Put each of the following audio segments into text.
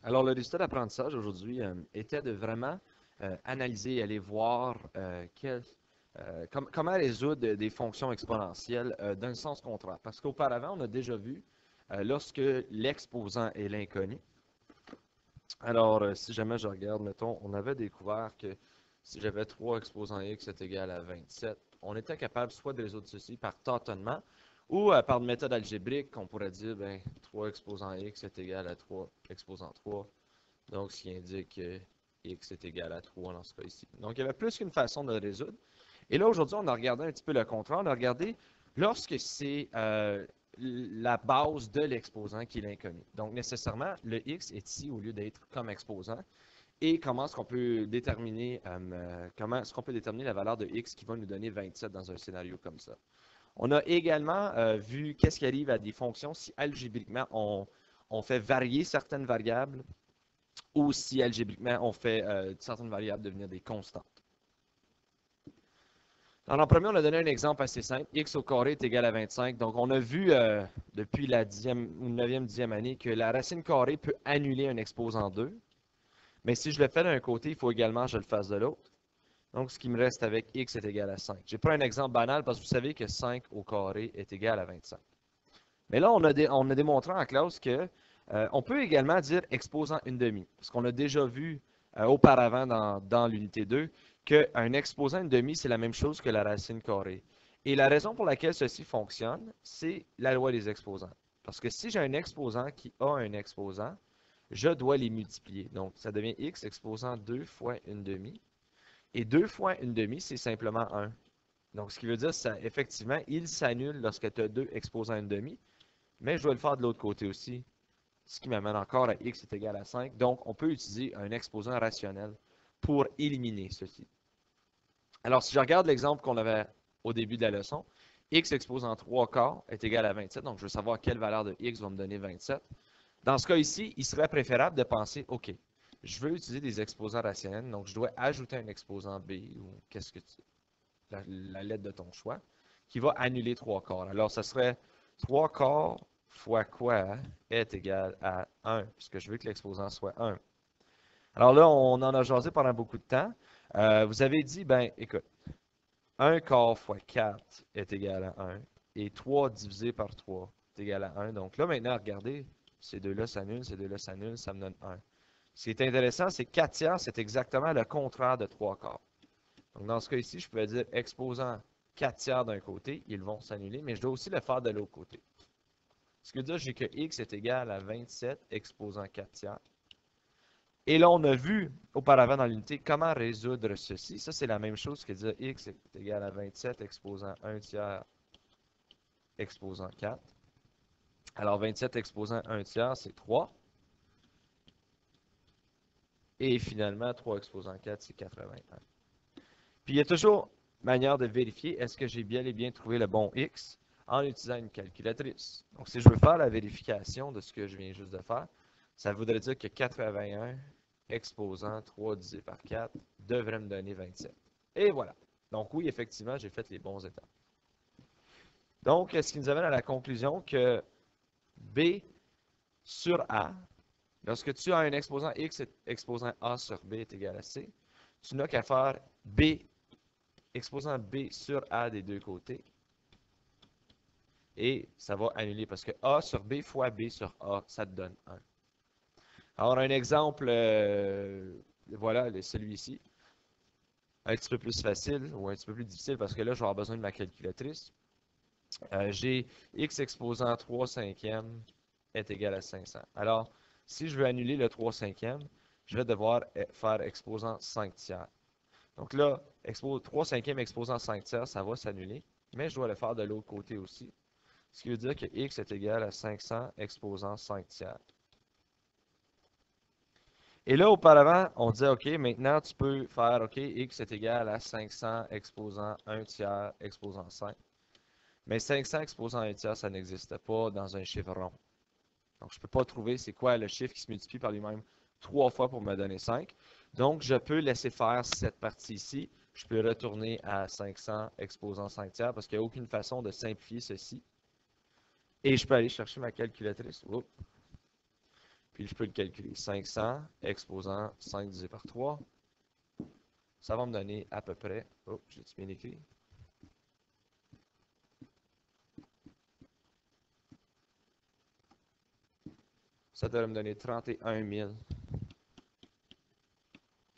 Alors, le résultat d'apprentissage aujourd'hui était de vraiment analyser, aller voir comment résoudre des fonctions exponentielles dans le sens contraire. Parce qu'auparavant, on a déjà vu, lorsque l'exposant est l'inconnu. Alors, si jamais je regarde, mettons, on avait découvert que si j'avais 3 exposants x est égal à 27, on était capable soit de résoudre ceci par tâtonnement ou par une méthode algébrique, on pourrait dire, ben, 3 exposants x est égal à 3 exposant 3. Donc, ce qui indique que x est égal à 3 dans ce cas ici. Donc, il y avait plus qu'une façon de le résoudre. Et là, aujourd'hui, on a regardé un petit peu le contraire. On a regardé lorsque c'est la base de l'exposant qui est l'inconnu. Donc, nécessairement, le x est ici au lieu d'être comme exposant. Et comment est-ce qu'on peut déterminer la valeur de x qui va nous donner 27 dans un scénario comme ça. On a également vu qu'est-ce qui arrive à des fonctions si algébriquement on fait varier certaines variables ou si algébriquement on fait certaines variables devenir des constantes. Alors, en premier, on a donné un exemple assez simple. X au carré est égal à 25. Donc, on a vu depuis la 10e ou 9e, 10e année que la racine carrée peut annuler un exposant 2. Mais si je le fais d'un côté, il faut également que je le fasse de l'autre. Donc, ce qui me reste avec x est égal à 5. Je n'ai pas un exemple banal parce que vous savez que 5 au carré est égal à 25. Mais là, on a démontré en classe que on peut également dire exposant une demi. Parce qu'on a déjà vu auparavant dans l'unité 2 qu'un exposant une demi, c'est la même chose que la racine carrée. Et la raison pour laquelle ceci fonctionne, c'est la loi des exposants. Parce que si j'ai un exposant qui a un exposant, je dois les multiplier. Donc, ça devient x exposant 2 fois une demi. Et 2 fois une demi, c'est simplement 1. Donc, ce qui veut dire, ça, effectivement, il s'annule lorsque tu as 2 exposant une demi. Mais je dois le faire de l'autre côté aussi, ce qui m'amène encore à x est égal à 5. Donc, on peut utiliser un exposant rationnel pour éliminer ceci. Alors, si je regarde l'exemple qu'on avait au début de la leçon, x exposant 3 quarts est égal à 27. Donc, je veux savoir quelle valeur de x va me donner 27. Dans ce cas ici, il serait préférable de penser, OK, je veux utiliser des exposants rationnels, donc je dois ajouter un exposant b, ou qu'est-ce que la lettre de ton choix, qui va annuler 3 quarts. Alors, ça serait 3 quarts fois quoi est égal à 1, puisque je veux que l'exposant soit 1. Alors là, on en a jasé pendant beaucoup de temps. Vous avez dit, ben, écoute, 1 quart fois 4 est égal à 1, et 3 divisé par 3 est égal à 1. Donc là, maintenant, regardez, ces deux-là s'annulent, ces deux-là s'annulent, ça me donne 1. Ce qui est intéressant, c'est que 4 tiers, c'est exactement le contraire de 3 quarts. Donc dans ce cas ici, je pouvais dire exposant 4 tiers d'un côté, ils vont s'annuler, mais je dois aussi le faire de l'autre côté. Ce qui veut dire j'ai que x est égal à 27 exposant 4 tiers. Et là, on a vu auparavant dans l'unité comment résoudre ceci. Ça, c'est la même chose que dire x est égal à 27 exposant 1 tiers exposant 4. Alors 27 exposant 1 tiers, c'est 3. Et finalement, 3 exposant 4, c'est 81. Puis il y a toujours manière de vérifier est-ce que j'ai bien et bien trouvé le bon x en utilisant une calculatrice. Donc, si je veux faire la vérification de ce que je viens juste de faire, ça voudrait dire que 81 exposant 3 divisé par 4 devrait me donner 27. Et voilà. Donc, oui, effectivement, j'ai fait les bons étapes. Donc, ce qui nous amène à la conclusion que B sur A, lorsque tu as un exposant x exposant A sur B est égal à C, tu n'as qu'à faire B exposant B sur A des deux côtés. Et ça va annuler parce que A sur B fois B sur A, ça te donne 1. Alors, un exemple, voilà, celui-ci. Un petit peu plus facile ou un petit peu plus difficile parce que là, je vais avoir besoin de ma calculatrice. J'ai x exposant 3 cinquièmes est égal à 500. Alors, si je veux annuler le 3 cinquièmes, je vais devoir faire exposant 5 tiers. Donc là, 3 cinquièmes exposant 5 tiers, ça va s'annuler, mais je dois le faire de l'autre côté aussi. Ce qui veut dire que x est égal à 500 exposant 5 tiers. Et là, auparavant, on disait, OK, maintenant, tu peux faire, OK, x est égal à 500 exposant 1 tiers exposant 5. Mais 500 exposant 1 tiers, ça n'existe pas dans un chiffre rond. Donc, je ne peux pas trouver c'est quoi le chiffre qui se multiplie par lui-même 3 fois pour me donner 5. Donc, je peux laisser faire cette partie ici. Je peux retourner à 500 exposant 5 tiers parce qu'il n'y a aucune façon de simplifier ceci. Et je peux aller chercher ma calculatrice. Oups. Puis je peux le calculer. 500 exposant 5 divisé par 3. Ça va me donner à peu près... Oh, j'ai bien écrit. Ça devrait me donner 31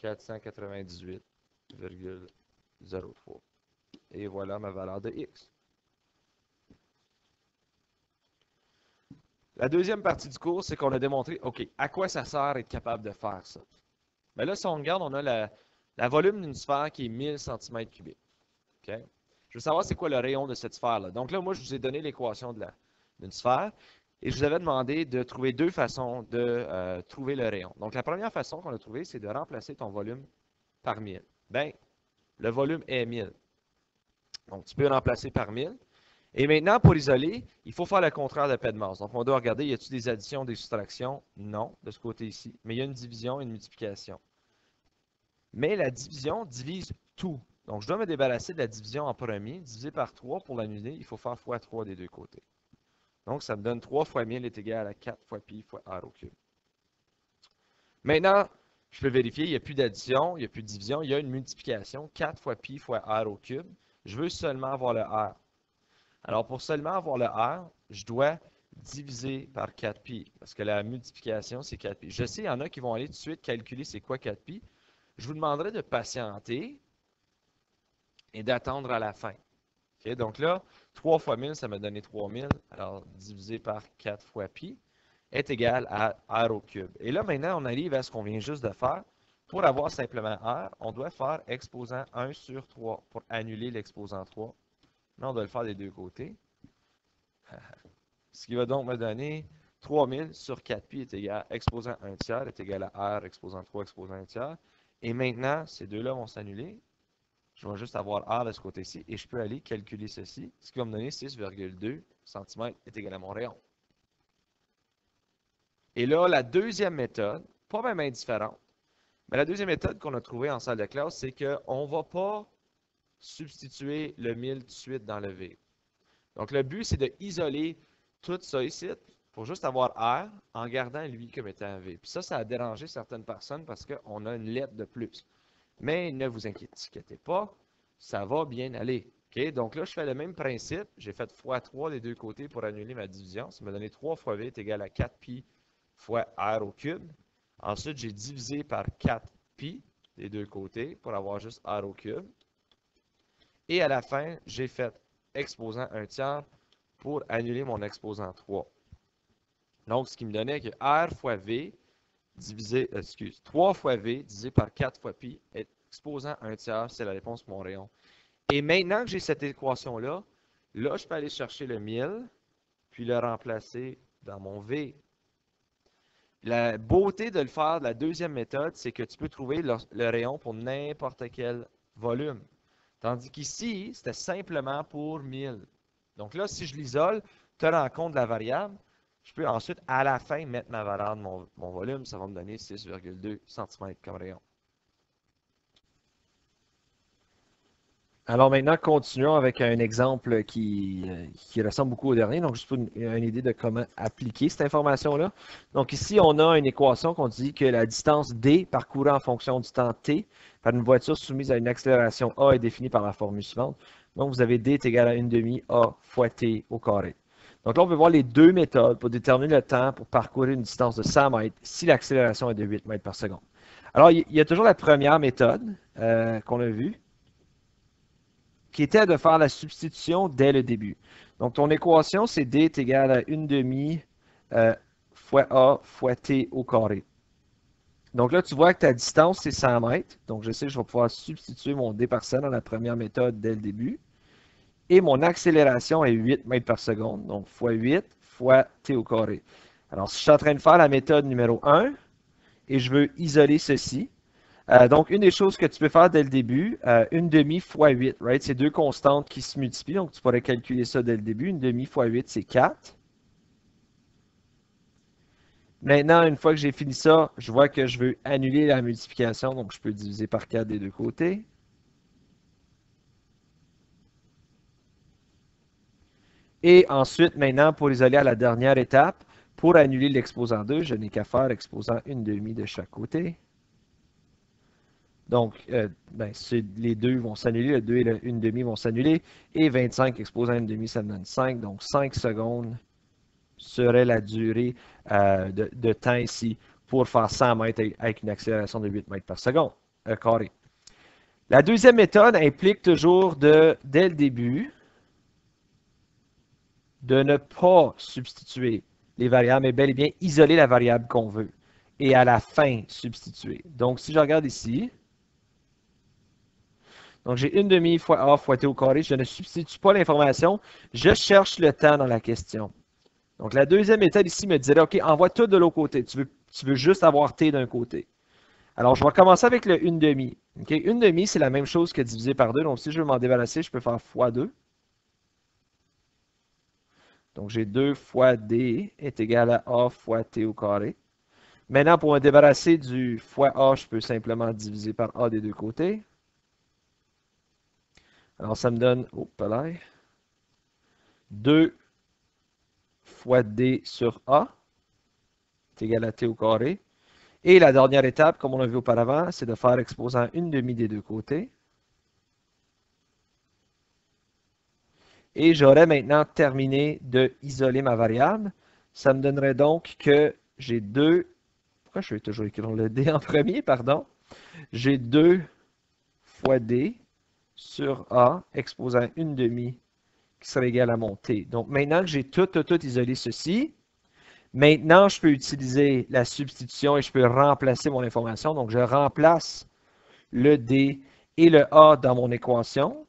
498,03. Et voilà ma valeur de x. La deuxième partie du cours, c'est qu'on a démontré, OK, à quoi ça sert d'être capable de faire ça? Mais là, si on regarde, on a la volume d'une sphère qui est 1000 cm3. OK? Je veux savoir c'est quoi le rayon de cette sphère-là. Donc là, moi, je vous ai donné l'équation d'une sphère et je vous avais demandé de trouver deux façons de trouver le rayon. Donc la première façon qu'on a trouvée, c'est de remplacer ton volume par 1000. Bien, le volume est 1000. Donc tu peux le remplacer par 1000. Et maintenant, pour isoler, il faut faire le contraire de paix de masse. Donc on doit regarder, y a-t-il des additions, des soustractions? Non, de ce côté ici. Mais il y a une division et une multiplication. Mais la division divise tout. Donc, je dois me débarrasser de la division en premier. Divisé par 3 pour l'annuler, il faut faire fois 3 des deux côtés. Donc, ça me donne 3 fois 1000 est égal à 4 fois pi fois r au cube. Maintenant, je peux vérifier, il n'y a plus d'addition, il n'y a plus de division, il y a une multiplication. 4 fois pi fois r au cube. Je veux seulement avoir le r. Alors, pour seulement avoir le r, je dois diviser par 4pi, parce que la multiplication, c'est 4pi. Je sais, il y en a qui vont aller tout de suite calculer c'est quoi 4pi. Je vous demanderai de patienter et d'attendre à la fin. Okay, donc là, 3 fois 1000, ça m'a donné 3000. Alors, divisé par 4 fois pi est égal à r au cube. Et là, maintenant, on arrive à ce qu'on vient juste de faire. Pour avoir simplement r, on doit faire exposant 1 sur 3 pour annuler l'exposant 3. Là, on doit le faire des deux côtés. Ce qui va donc me donner 3000 sur 4 pi est égal à exposant 1 tiers est égal à r exposant 3 exposant 1 tiers. Et maintenant, ces deux-là vont s'annuler. Je vais juste avoir R de ce côté-ci et je peux aller calculer ceci, ce qui va me donner 6,2 cm est égal à mon rayon. Et là, la deuxième méthode, pas même indifférente, mais la deuxième méthode qu'on a trouvée en salle de classe, c'est qu'on ne va pas substituer le 1000 tout de suite dans le V. Donc, le but, c'est d'isoler tout ça ici pour juste avoir R en gardant lui comme étant un V. Puis ça a dérangé certaines personnes parce qu'on a une lettre de plus. Mais ne vous inquiétez pas, ça va bien aller. Okay? Donc là, je fais le même principe. J'ai fait x3 des deux côtés pour annuler ma division. Ça m'a donné 3 fois v est égal à 4pi fois r au cube. Ensuite, j'ai divisé par 4pi des deux côtés pour avoir juste r au cube. Et à la fin, j'ai fait exposant 1 tiers pour annuler mon exposant 3. Donc, ce qui me donnait que r fois v divisé, 3 fois v divisé par 4 fois pi exposant 1 tiers, c'est la réponse pour mon rayon. Et maintenant que j'ai cette équation-là, là, je peux aller chercher le 1000, puis le remplacer dans mon v. La beauté de le faire de la deuxième méthode, c'est que tu peux trouver le rayon pour n'importe quel volume. Tandis qu'ici, c'était simplement pour 1000. Donc là, si je l'isole, te rends compte de la variable, je peux ensuite, à la fin, mettre ma valeur de mon volume. Ça va me donner 6,2 cm comme rayon. Alors maintenant, continuons avec un exemple qui ressemble beaucoup au dernier. Donc, juste pour une idée de comment appliquer cette information-là. Donc ici, on a une équation qu'on dit que la distance D parcourue en fonction du temps T par une voiture soumise à une accélération A est définie par la formule suivante. Donc, vous avez D est égal à 1/2 A fois T au carré. Donc là, on veut voir les deux méthodes pour déterminer le temps pour parcourir une distance de 100 mètres si l'accélération est de 8 mètres par seconde. Alors, il y a toujours la première méthode qu'on a vue, qui était de faire la substitution dès le début. Donc, ton équation, c'est D est égal à 1/2 fois A fois T au carré. Donc là, tu vois que ta distance, c'est 100 mètres. Donc, je sais que je vais pouvoir substituer mon D par 100 dans la première méthode dès le début. Et mon accélération est 8 mètres par seconde. Donc, fois 8 fois T au carré. Alors, si je suis en train de faire la méthode numéro 1 et je veux isoler ceci, donc, une des choses que tu peux faire dès le début, 1/2 fois 8, right? C'est deux constantes qui se multiplient, donc tu pourrais calculer ça dès le début. 1/2 fois 8, c'est 4. Maintenant, une fois que j'ai fini ça, je vois que je veux annuler la multiplication, donc je peux diviser par 4 des deux côtés. Et ensuite, maintenant, pour isoler à la dernière étape, Pour annuler l'exposant 2, je n'ai qu'à faire exposant 1/2 de chaque côté. Donc, les deux vont s'annuler, le 2 et le 1/2 vont s'annuler, et 25 exposant 1/2, ça me donne 5. Donc, 5 secondes serait la durée de temps ici pour faire 100 mètres avec une accélération de 8 mètres par seconde carré. La deuxième méthode implique toujours dès le début, de ne pas substituer les variables, mais bel et bien isoler la variable qu'on veut. Et à la fin, substituer. Donc, si je regarde ici, donc j'ai 1/2 fois A fois T au carré, je ne substitue pas l'information, je cherche le temps dans la question. Donc, la deuxième méthode ici me dirait, OK, envoie tout de l'autre côté. Tu veux juste avoir T d'un côté. Alors, je vais commencer avec le 1/2. OK, 1/2, c'est la même chose que divisé par 2. Donc, si je veux m'en débarrasser, je peux faire fois 2. Donc, j'ai 2 fois D est égal à A fois T au carré. Maintenant, pour me débarrasser du fois A, je peux simplement diviser par A des deux côtés. Alors, ça me donne, 2 fois D sur A est égal à T au carré. Et la dernière étape, comme on l'a vu auparavant, c'est de faire exposant 1/2 des deux côtés. Et j'aurais maintenant terminé de isoler ma variable. Ça me donnerait donc que j'ai 2... Pourquoi je vais toujours écrire le D en premier, pardon? J'ai 2 fois D sur A exposant 1/2 qui serait égal à mon T. Donc maintenant que j'ai tout isolé ceci, maintenant je peux utiliser la substitution et je peux remplacer mon information. Donc je remplace le D et le A dans mon équation.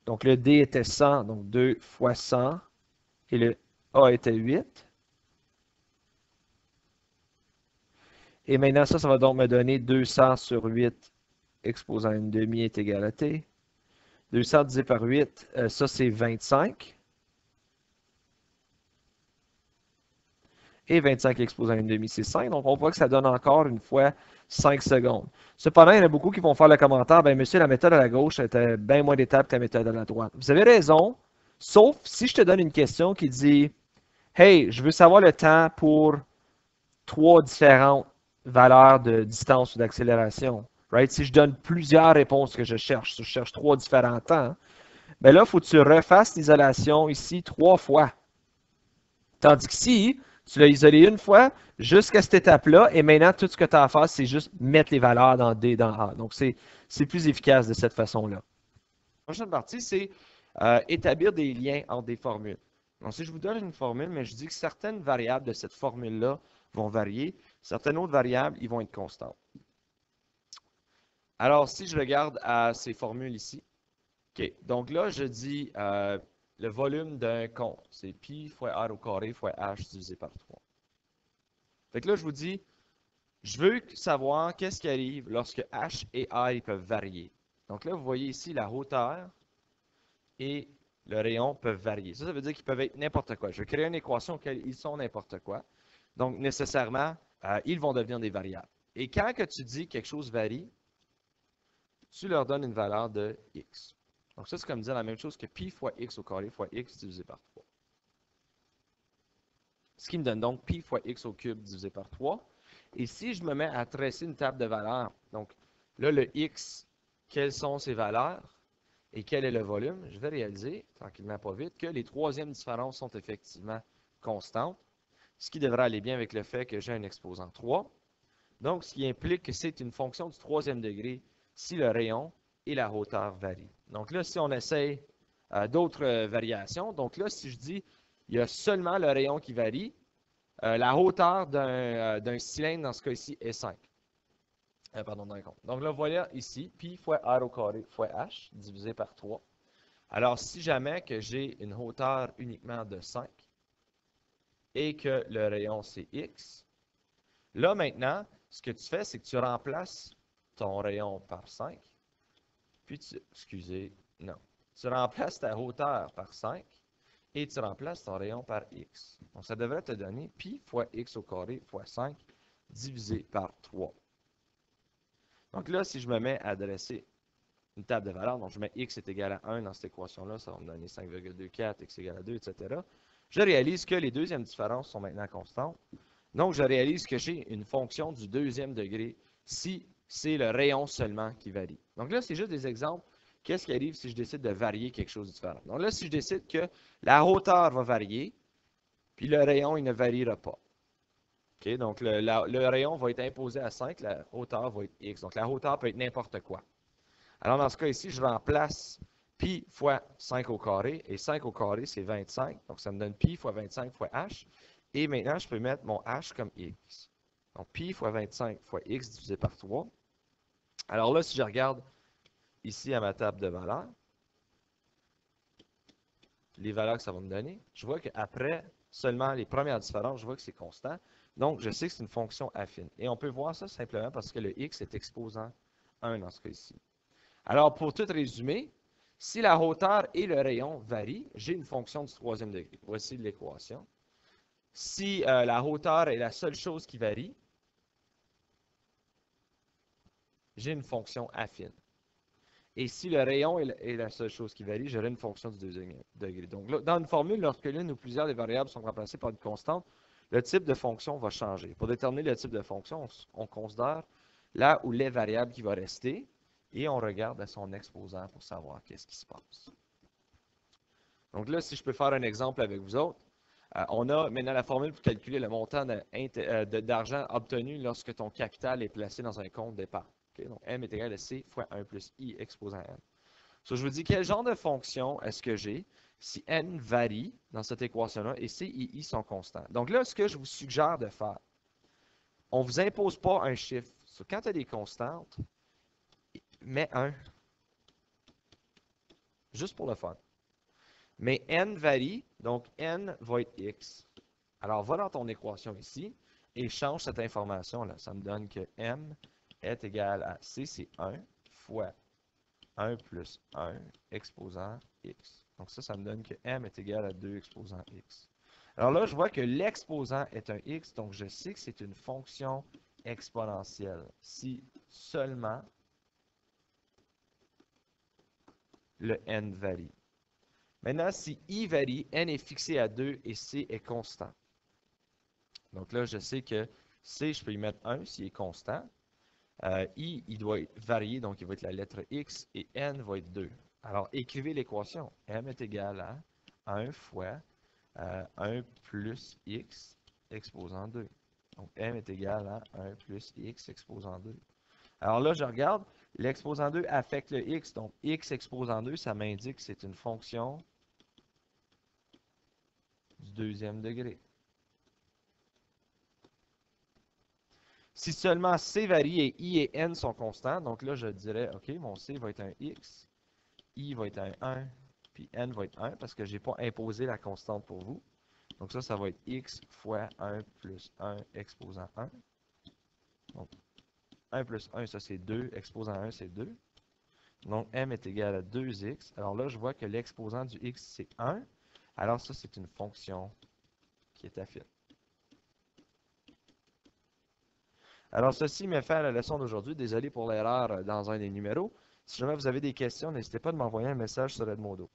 Donc le D était 100, donc 2 fois 100, et le A était 8. Et maintenant ça va donc me donner 200 sur 8 exposant 1/2 est égal à T. 200 divisé par 8, ça c'est 25. Et 25 exposant 1/2, c'est 5. Donc, on voit que ça donne encore une fois 5 secondes. Cependant, il y en a beaucoup qui vont faire le commentaire, ben monsieur, la méthode à la gauche était bien moins d'étapes que la méthode à la droite. Vous avez raison, sauf si je te donne une question qui dit, hey, je veux savoir le temps pour 3 différentes valeurs de distance ou d'accélération. Right? Si je donne plusieurs réponses que je cherche 3 différents temps, ben là, il faut que tu refasses l'isolation ici 3 fois. Tandis que si tu l'as isolé une fois jusqu'à cette étape-là, et maintenant, tout ce que tu as à faire, c'est juste mettre les valeurs dans D, dans A. Donc, c'est plus efficace de cette façon-là. La prochaine partie, c'est établir des liens entre des formules. Donc, si je vous donne une formule, mais je dis que certaines variables de cette formule-là vont varier, certaines autres variables, ils vont être constantes. Alors, si je regarde à ces formules ici, OK, donc là, je dis le volume d'un compte, c'est pi fois r au carré fois h divisé par 3. Fait que là, je vous dis, je veux savoir qu'est-ce qui arrive lorsque h et r peuvent varier. Donc là, vous voyez ici la hauteur et le rayon peuvent varier. Ça veut dire qu'ils peuvent être n'importe quoi. Je vais créer une équation où ils sont n'importe quoi. Donc, nécessairement, ils vont devenir des variables. Et quand que tu dis que quelque chose varie, tu leur donnes une valeur de x. Donc ça, c'est comme dire la même chose que pi fois x au carré fois x divisé par 3. Ce qui me donne donc pi fois x au cube divisé par 3. Et si je me mets à tracer une table de valeurs, donc là, le x, quelles sont ses valeurs et quel est le volume, je vais réaliser, tranquillement pas vite, que les troisièmes différences sont effectivement constantes, ce qui devrait aller bien avec le fait que j'ai un exposant 3. Donc, ce qui implique que c'est une fonction du troisième degré si le rayon et la hauteur varient. Donc là, si on essaye d'autres variations, donc là, si je dis il y a seulement le rayon qui varie, la hauteur d'un cylindre, dans ce cas-ci, est 5. Pardon, d'un compte. Donc là, voilà ici, pi fois r au carré fois h, divisé par 3. Alors, si jamais que j'ai une hauteur uniquement de 5 et que le rayon, c'est x, là, maintenant, ce que tu fais, c'est que tu remplaces ton rayon par 5, puis tu remplaces ta hauteur par 5, et tu remplaces ton rayon par x. Donc, ça devrait te donner pi fois x au carré fois 5 divisé par 3. Donc là, si je me mets à dresser une table de valeurs, donc je mets x est égal à 1 dans cette équation-là, ça va me donner 5,24, x est égal à 2, etc. je réalise que les deuxièmes différences sont maintenant constantes. Donc, je réalise que j'ai une fonction du deuxième degré si c'est le rayon seulement qui varie. Donc là, c'est juste des exemples. Qu'est-ce qui arrive si je décide de varier quelque chose de différent? Donc là, si je décide que la hauteur va varier, puis le rayon, il ne variera pas. Okay? Donc, le rayon va être imposé à 5, la hauteur va être x. Donc, la hauteur peut être n'importe quoi. Alors, dans ce cas ici, je remplace pi fois 5 au carré, et 5 au carré, c'est 25. Donc, ça me donne pi fois 25 fois h. Et maintenant, je peux mettre mon h comme x. Donc, pi fois 25 fois x divisé par 3. Alors là, si je regarde ici à ma table de valeurs, les valeurs que ça va me donner, je vois qu'après seulement les premières différences, je vois que c'est constant. Donc, je sais que c'est une fonction affine. Et on peut voir ça simplement parce que le x est exposant 1 dans ce cas-ci. Alors, pour tout résumer, si la hauteur et le rayon varient, j'ai une fonction du troisième degré. Voici l'équation. Si la hauteur est la seule chose qui varie, j'ai une fonction affine. Et si le rayon est la seule chose qui varie, j'aurai une fonction du deuxième degré. Donc, là, dans une formule, lorsque l'une ou plusieurs des variables sont remplacées par une constante, le type de fonction va changer. Pour déterminer le type de fonction, on considère là où les variables qui vont rester et on regarde à son exposant pour savoir qu'est-ce qui se passe. Donc là, si je peux faire un exemple avec vous autres, on a maintenant la formule pour calculer le montant d'argent obtenu lorsque ton capital est placé dans un compte d'épargne. Okay? Donc, M est égal à C fois 1 plus I exposant N. So, je vous dis quel genre de fonction est-ce que j'ai si N varie dans cette équation-là et C et I sont constants. Donc là, ce que je vous suggère de faire, on ne vous impose pas un chiffre. So, quand tu as des constantes, mets 1, juste pour le fun. Mais N varie, donc N va être X. Alors, va dans ton équation ici et change cette information-là. Ça me donne que M est égal à C, c'est 1 fois 1 plus 1 exposant x. Donc ça me donne que m est égal à 2 exposant x. Alors là, je vois que l'exposant est un x, donc je sais que c'est une fonction exponentielle. Si seulement le n varie. Maintenant, si i varie, n est fixé à 2 et c est constant. Donc là, je sais que c, je peux y mettre 1 s'il est constant. I, il doit varier, donc il va être la lettre X, et N va être 2. Alors, écrivez l'équation. M est égal à 1 fois 1 plus X exposant 2. Donc, M est égal à 1 plus X exposant 2. Alors là, je regarde, l'exposant 2 affecte le X, donc X exposant 2, ça m'indique que c'est une fonction du deuxième degré. Si seulement C varie et I et N sont constants, donc là, je dirais, OK, mon C va être un X, I va être un 1, puis N va être 1, parce que je n'ai pas imposé la constante pour vous. Donc ça va être X fois 1 plus 1 exposant 1. Donc, 1 plus 1, ça c'est 2, exposant 1, c'est 2. Donc, M est égal à 2X. Alors là, je vois que l'exposant du X, c'est 1. Alors ça, c'est une fonction qui est affine. Alors, ceci met fin à la leçon d'aujourd'hui. Désolé pour l'erreur dans un des numéros. Si jamais vous avez des questions, n'hésitez pas à m'envoyer un message sur Edmodo.